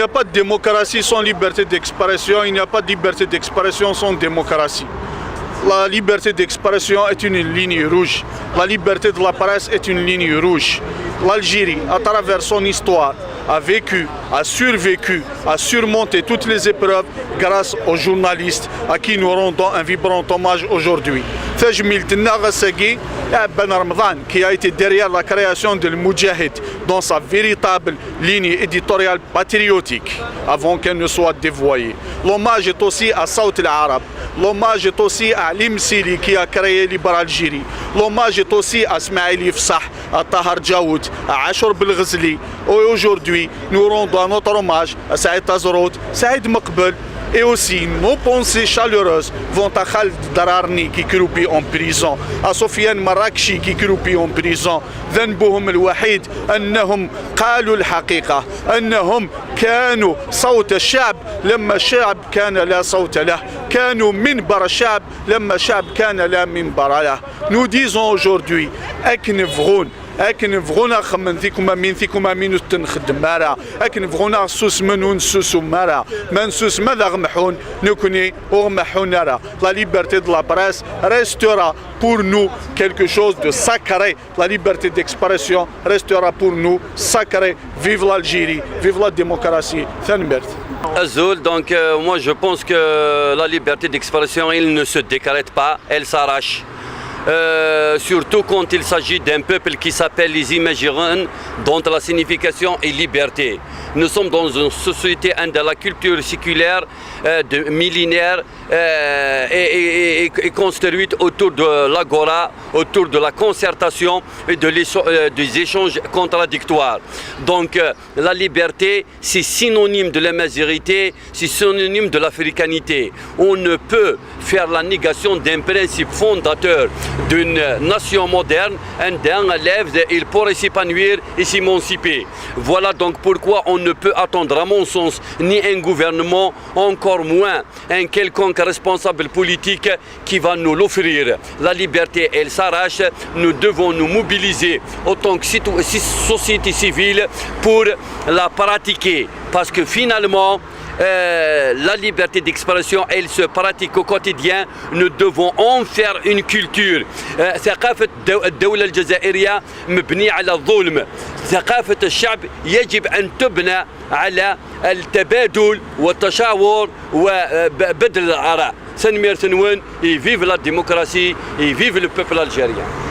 n'y a pas de démocratie sans liberté d'expression, il n'y a pas de liberté d'expression sans démocratie. La liberté d'expression est une ligne rouge. La liberté de la presse est une ligne rouge. L'Algérie, à travers son histoire, a vécu, a survécu, a surmonté toutes les épreuves grâce aux journalistes à qui nous rendons un vibrant hommage aujourd'hui. Ben Ramadan, qui a été derrière la création de Moudjahid dans sa véritable ligne éditoriale patriotique avant qu'elle ne soit dévoyée. L'hommage est aussi à Saout al-Arab. L'hommage est aussi à Limsili qui a créé Libre Algérie. L'hommage est aussi à Smaïli Fsah, à Tahar Djaoud, à Ashur Belghazli. Et aujourd'hui, nous rendons notre hommage à Saïd Azrout, Saïd Maqbel. Et aussi, nos pensées chaleureuses vont à Khaled Dararni qui croupit en prison, à Sofiane Marrakchi qui croupit en prison. ذنبهم الوحيد أنهم قالوا الحقيقة، أنهم كانوا صوت الشعب لما الشعب كان لا صوت له، كانوا منبر الشعب لما الشعب كان لا منبر له. Nous disons aujourd'hui, لكن بغونا خمن فيكم مين فيكم مين تنخدم مارا لكن بغونا سوس منون سوسو مارا منسوس ماذا غمحون نكوني وغمحون نرى. La liberté de la presse restera pour nous quelque chose de sacré. La liberté d'expression restera pour nous sacré. Vive l'Algérie, vive la démocratie. Azul, donc moi je pense que la liberté d'expression, elle ne se décrète pas, elle s'arrache. Surtout quand il s'agit d'un peuple qui s'appelle les Imagirans, dont la signification est liberté. Nous sommes dans une société de la culture séculaire, millénaire, et construite autour de l'agora, autour de la concertation et des échanges contradictoires. Donc la liberté, c'est synonyme de la majorité, c'est synonyme de l'africanité. On ne peut faire la négation d'un principe fondateur d'une nation moderne, d'un élève, il pourrait s'épanouir et s'émanciper. Voilà donc pourquoi on ne peut attendre, à mon sens, ni un gouvernement, encore moins un quelconque responsable politique qui va nous l'offrir. La liberté, elle s'arrache, nous devons nous mobiliser autant que société civile pour la pratiquer. Parce que finalement, la liberté d'expression, elle se pratique au quotidien. Nous devons en faire une culture. ثقافة الدولة الجزائرية مبنية على الظلم. ثقافة الشعب يجب أن تبنى على التبادل والتشاور وبذل الآراء. سنمير سنوان, et vive la démocratie, et vive le peuple algérien.